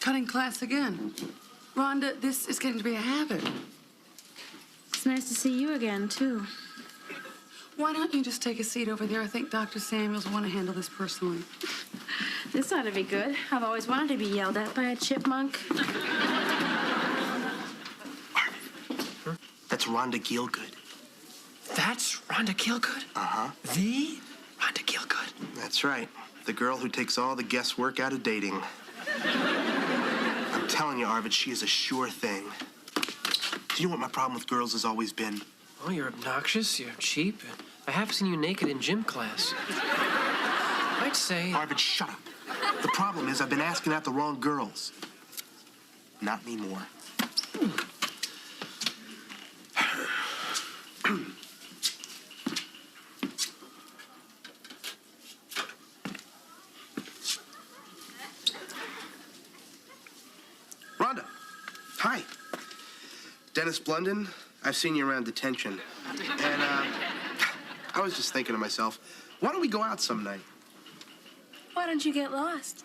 cutting class again. Rhonda, this is getting to be a habit. It's nice to see you again, too. Why don't you just take a seat over there? I think Dr. Samuels will want to handle this personally. This ought to be good. I've always wanted to be yelled at by a chipmunk. That's Rhonda Gielgud. That's Rhonda Gielgud? Uh-huh. The Rhonda Gielgud? That's right. The girl who takes all the guesswork out of dating. I'm telling you, Arvid, she is a sure thing. Do you know what my problem with girls has always been? Oh, you're obnoxious, you're cheap. I have seen you naked in gym class. I'd say... Arvid, shut up. The problem is I've been asking out the wrong girls. Not anymore. Rhonda, hi. Dennis Blunden. I've seen you around detention. And, I was just thinking to myself, why don't we go out some night? Why don't you get lost?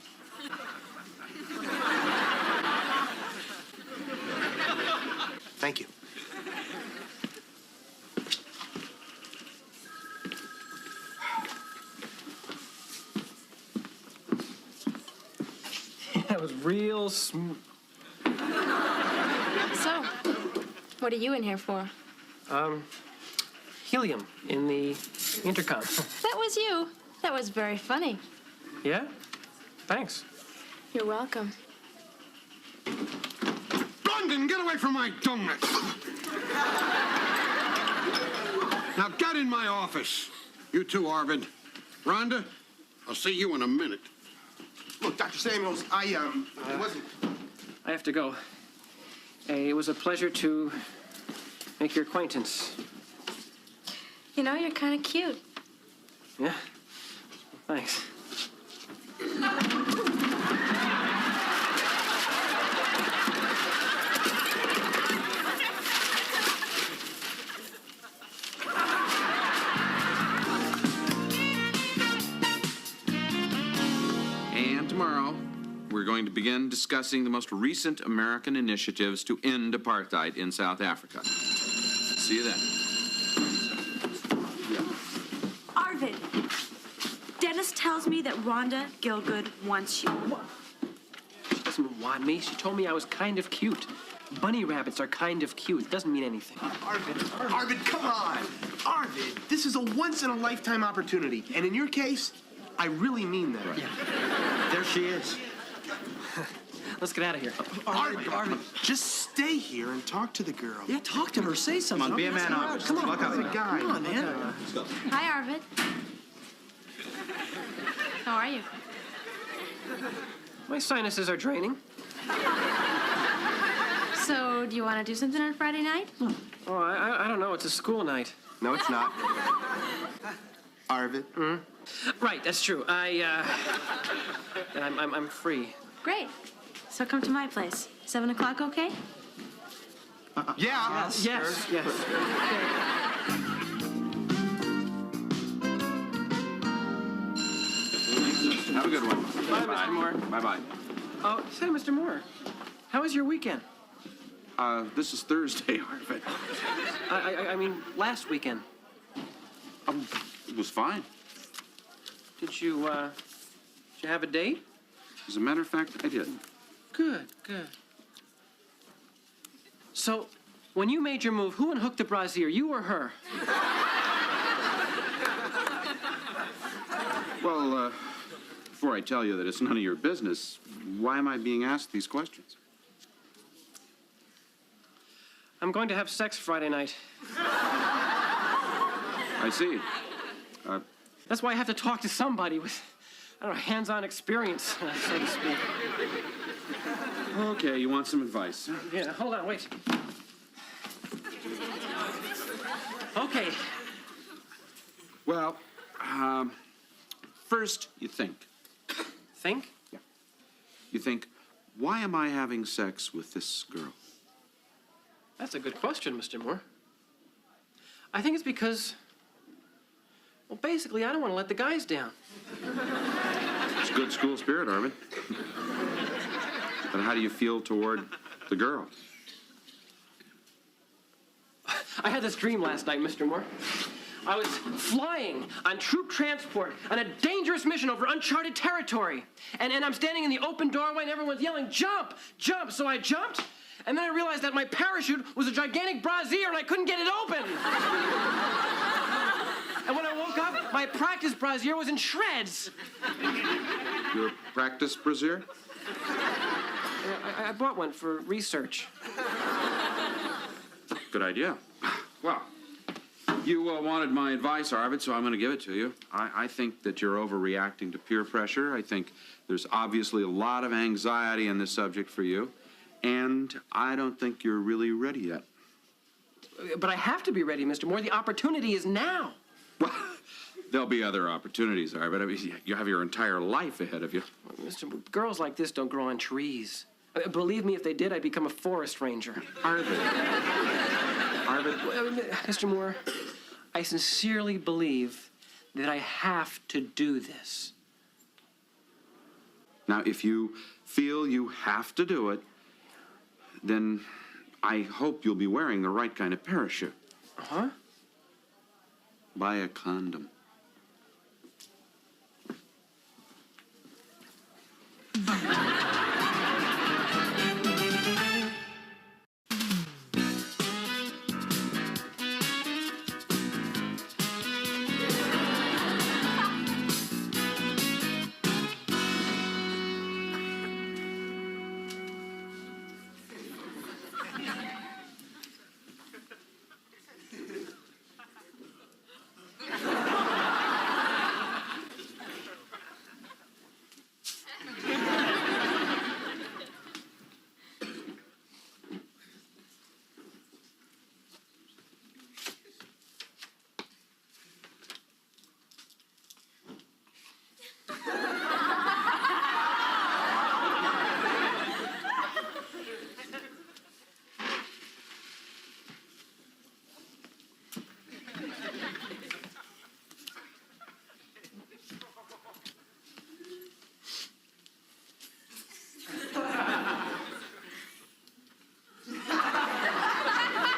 Thank you. That was real smooth. So, what are you in here for? Helium in the intercom. That was you. That was very funny. Yeah? Thanks. You're welcome. Blunden, get away from my donuts! Now get in my office. You too, Arvid. Rhonda, I'll see you in a minute. Look, Dr. Samuels, I wasn't... I have to go. It was a pleasure to make your acquaintance. You know, you're kind of cute. Yeah? Thanks. And tomorrow, we're going to begin discussing the most recent American initiatives to end apartheid in South Africa. See you then. Arvid, Dennis tells me that Rhonda Gielgud wants you. She doesn't want me. She told me I was kind of cute. Bunny rabbits are kind of cute. It doesn't mean anything. Arvid, come on. Arvid, this is a once-in-a-lifetime opportunity. And in your case, I really mean that. Yeah. There she is. Let's get out of here. Arvid, just stay here and talk to the girl. Yeah, talk to her. Say something. Come on, be a man up. Come on, Walk out. the guy. Come on, man. Hi, Arvid. How are you? My sinuses are draining. So, do you want to do something on Friday night? Oh, I don't know. It's a school night. No, it's not. Arvid. Right, that's true. I'm free. Great. So come to my place. 7 o'clock, okay? Yeah. Yes. Have a good one. Bye, Mr. Moore. Bye-bye. Oh, say, Mr. Moore, how was your weekend? This is Thursday, Arvid. I mean, last weekend. It was fine. Did you have a date? As a matter of fact, I didn't. Good. So, when you made your move, who unhooked the brassiere, you or her? Well, before I tell you that it's none of your business, why am I being asked these questions? I'm going to have sex Friday night. I see. That's why I have to talk to somebody with, I don't know, hands-on experience, so to speak. Okay, you want some advice? Yeah, hold on, wait. Okay. Well, first you think. Think? Yeah. You think, why am I having sex with this girl? That's a good question, Mr. Moore. I think it's because, well, basically, I don't want to let the guys down. It's good school spirit, Arvid. But how do you feel toward the girl? I had this dream last night, Mr. Moore. I was flying on troop transport on a dangerous mission over uncharted territory. And I'm standing in the open doorway and everyone's yelling, jump, jump. So I jumped, and then I realized that my parachute was a gigantic brassiere and I couldn't get it open. And when I woke up, my practice brassiere was in shreds. Your practice brassiere? I bought one for research. Good idea. Well, you wanted my advice, Arvid, so I'm going to give it to you. I think that you're overreacting to peer pressure. I think there's obviously a lot of anxiety in this subject for you, and I don't think you're really ready yet. But I have to be ready, Mr. Moore. The opportunity is now. Well, there'll be other opportunities, Arvid. I mean, you have your entire life ahead of you. Mr. Moore, girls like this don't grow on trees. Believe me, if they did, I'd become a forest ranger. Arvid. Arvid. Mr. Moore, I sincerely believe that I have to do this. Now, if you feel you have to do it, then I hope you'll be wearing the right kind of parachute. Huh? Buy a condom.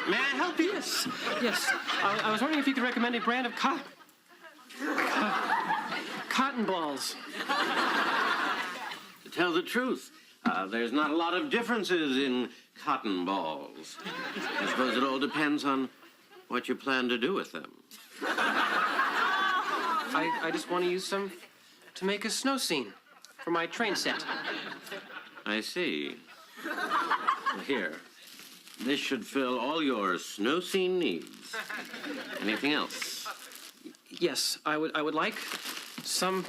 May I help you? Yes. I was wondering if you could recommend a brand of cotton balls. To tell the truth, there's not a lot of differences in cotton balls. I suppose it all depends on what you plan to do with them. I just want to use some to make a snow scene for my train set. I see. Well, here. This should fill all your snow scene needs. Anything else? Yes, I would like some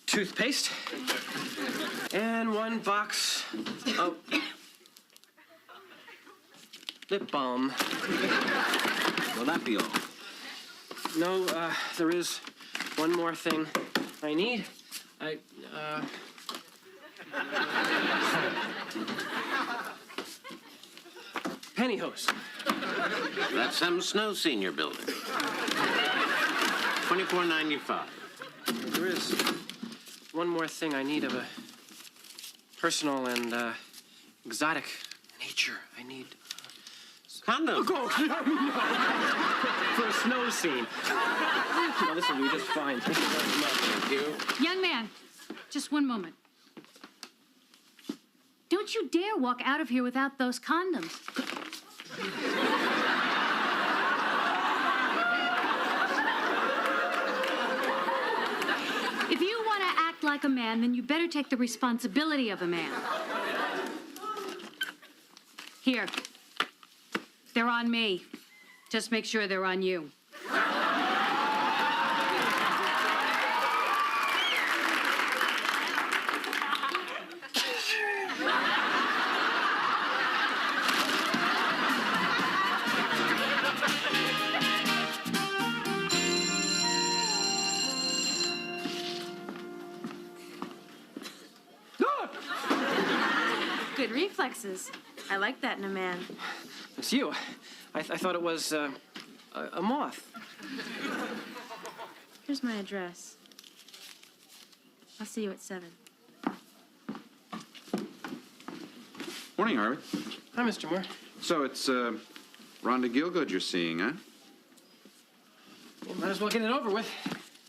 toothpaste and one box of lip balm. Will that be all? No, there is one more thing I need. Pantyhose. That's some snow scene you're building. $24.95. There is one more thing I need of a personal and exotic nature. I need Condom. no. For a snow scene. No, this will be just fine. Thank you very much. Thank you. Young man, just one moment. Don't you dare walk out of here without those condoms. If you want to act like a man, then you better take the responsibility of a man. Here. They're on me. Just make sure they're on you. Good reflexes. I like that in a man. It's you. I thought it was a moth. Here's my address. I'll see you at 7. Morning, Arvid. Hi, Mr. Moore. So it's Rhonda Gielgud you're seeing, huh? Well, might as well get it over with.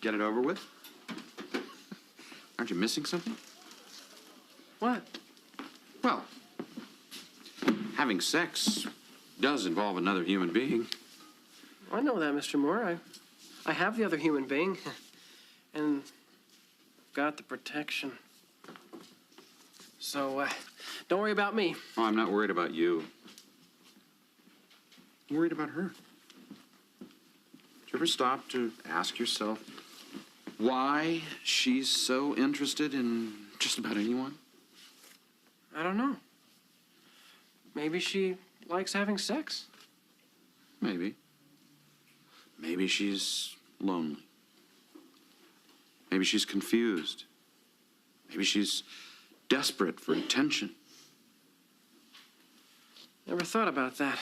Get it over with? Aren't you missing something? What? Well, having sex does involve another human being. I know that, Mr. Moore. I have the other human being. And got the protection. So, don't worry about me. Oh, I'm not worried about you. I'm worried about her. Did you ever stop to ask yourself why she's so interested in just about anyone? I don't know. Maybe she likes having sex. Maybe. Maybe she's lonely. Maybe she's confused. Maybe she's desperate for attention. Never thought about that.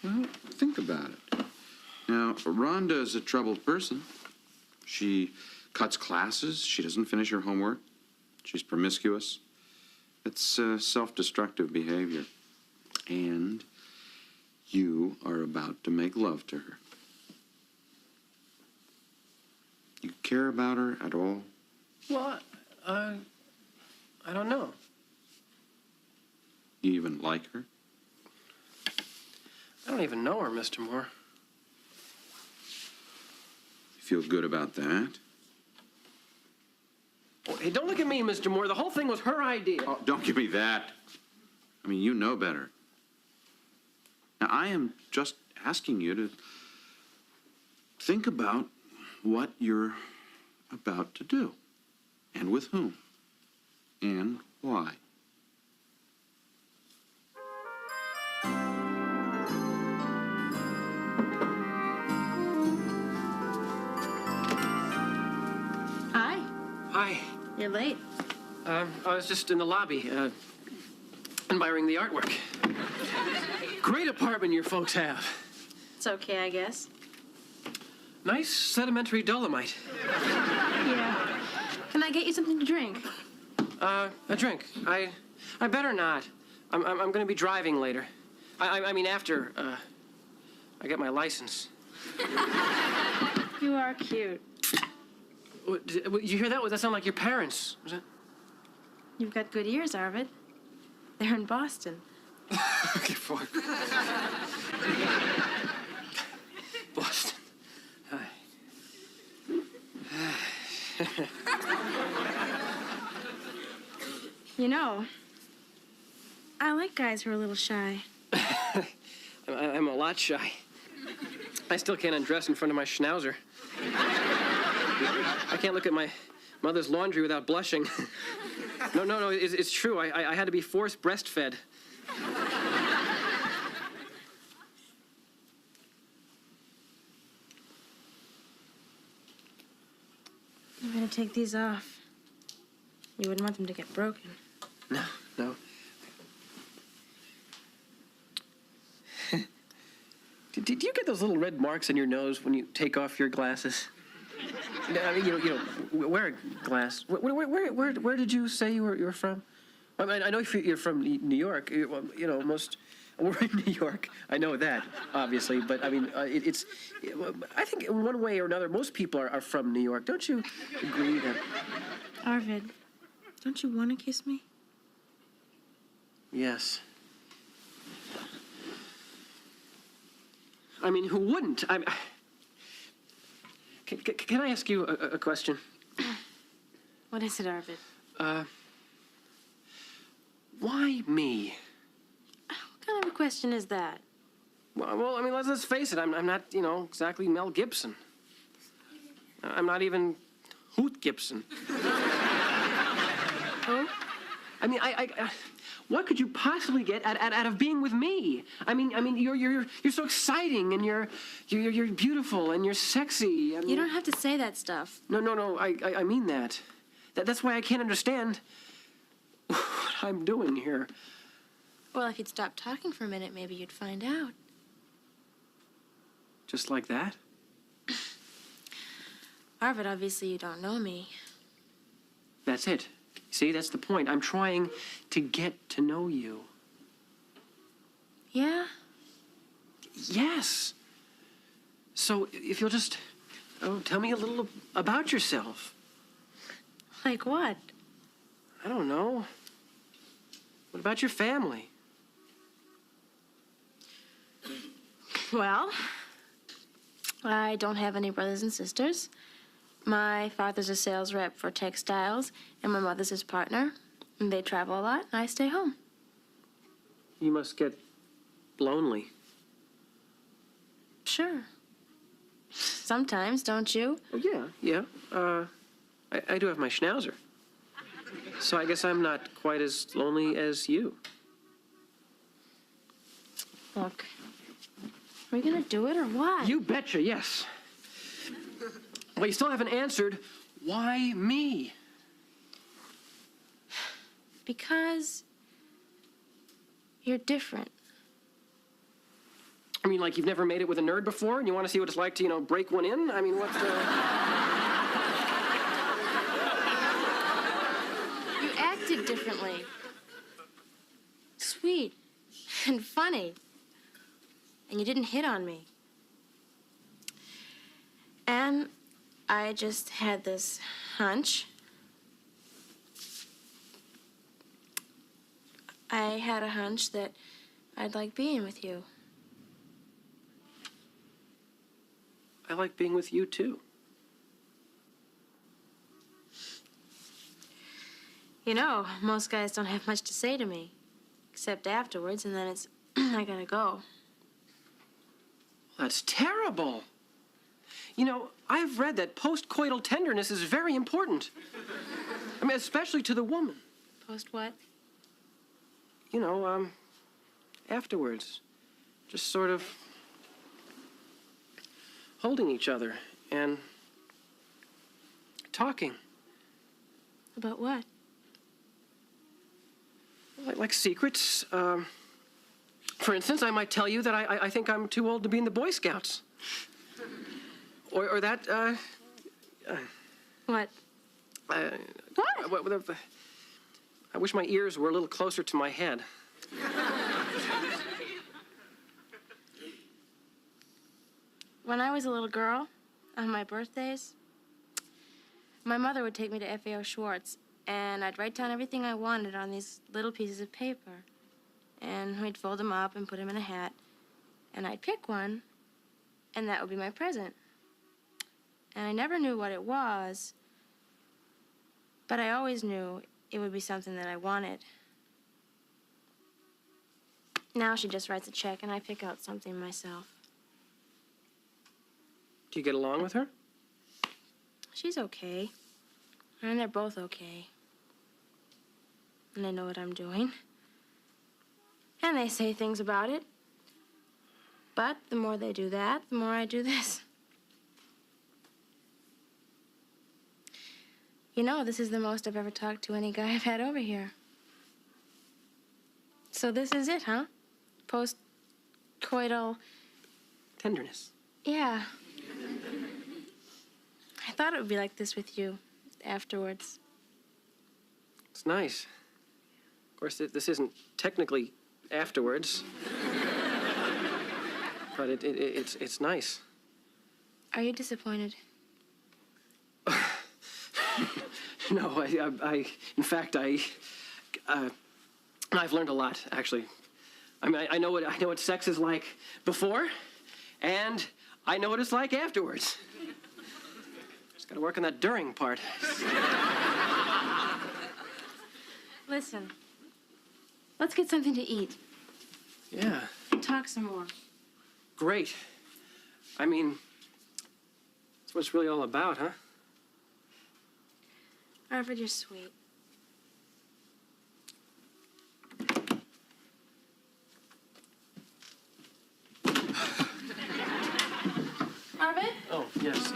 Well, think about it. Now, Rhonda is a troubled person. She cuts classes. She doesn't finish her homework. She's promiscuous. It's self-destructive behavior. And you are about to make love to her. You care about her at all? Well, I don't know. You even like her? I don't even know her, Mr. Moore. You feel good about that? Oh, hey, don't look at me, Mr. Moore. The whole thing was her idea. Oh, don't give me that. I mean, you know better. Now, I am just asking you to think about what you're about to do, and with whom, and why. Hi. Hi. You're late. I was just in the lobby, admiring the artwork. Great apartment your folks have. It's okay, I guess. Nice sedimentary dolomite. Yeah. Can I get you something to drink? A drink. I better not. I'm going to be driving later. I mean after I get my license. You are cute. Did you hear that? Does that sound like your parents? Was that? You've got good ears, Arvid. They're in Boston. Okay, fuck. Boston. Hi. You know, I like guys who are a little shy. I'm a lot shy. I still can't undress in front of my schnauzer. I can't look at my mother's laundry without blushing. No, it's true. I had to be forced breastfed. I'm gonna take these off. You wouldn't want them to get broken. No. Did you get those little red marks on your nose when you take off your glasses? I mean, you know, wear a glass. Where did you say you were from? I mean, I know you're from New York. You know, we're in New York. I know that, obviously. But I mean, I think in one way or another, most people are from New York. Don't you agree that? Arvid, don't you want to kiss me? Yes. I mean, who wouldn't? Can I ask you a question? What is it, Arvid? Why me? What kind of a question is that? Well, I mean, let's face it. I'm not, you know, exactly Mel Gibson. I'm not even Hoot Gibson. Oh? I mean, what could you possibly get out of being with me? I mean, you're so exciting, and you're beautiful, and you're sexy. I mean, You don't have to say that stuff. No. I mean that. That's why I can't understand what I'm doing here. Well, if you'd stop talking for a minute, maybe you'd find out. Just like that? Arvid, obviously you don't know me. That's it. See, that's the point. I'm trying to get to know you. Yeah? Yes. So if you'll just tell me a little about yourself. Like what? I don't know. What about your family? Well, I don't have any brothers and sisters. My father's a sales rep for textiles, and my mother's his partner. And they travel a lot, and I stay home. You must get lonely. Sure. Sometimes, don't you? Oh, yeah. I do have my schnauzer. So I guess I'm not quite as lonely as you. Look, are we gonna do it or what? You betcha, yes. Well, you still haven't answered, why me? Because you're different. I mean, like you've never made it with a nerd before and you want to see what it's like to, break one in? I mean, what's You acted differently. Sweet and funny. And you didn't hit on me. And I just had this hunch. I had a hunch that I'd like being with you. I like being with you, too. You know, most guys don't have much to say to me. Except afterwards, and then it's, I gotta go. That's terrible. I've read that post-coital tenderness is very important. I mean, especially to the woman. Post what? Afterwards. Just sort of holding each other and talking. About what? Like secrets. For instance, I might tell you that I think I'm too old to be in the Boy Scouts. Or that, What? what? I wish my ears were a little closer to my head. When I was a little girl, on my birthdays, my mother would take me to FAO Schwartz, and I'd write down everything I wanted on these little pieces of paper. And we'd fold them up and put them in a hat, and I'd pick one, and that would be my present. And I never knew what it was, but I always knew it would be something that I wanted. Now she just writes a check, and I pick out something myself. Do you get along with her? She's okay. And they're both okay. And they know what I'm doing. And they say things about it. But the more they do that, the more I do this. This is the most I've ever talked to any guy I've had over here. So this is it, huh? Post-coital... Tenderness. Yeah. I thought it would be like this with you afterwards. It's nice. Of course, this isn't technically afterwards. But it's nice. Are you disappointed? No, in fact, I've learned a lot, actually. I mean, I know what sex is like before, and I know what it's like afterwards. Just gotta work on that during part. Listen, let's get something to eat. Yeah, Talk some more. great. I mean, that's what it's really all about, huh? Arvid, you're sweet. Arvid? Oh, yes.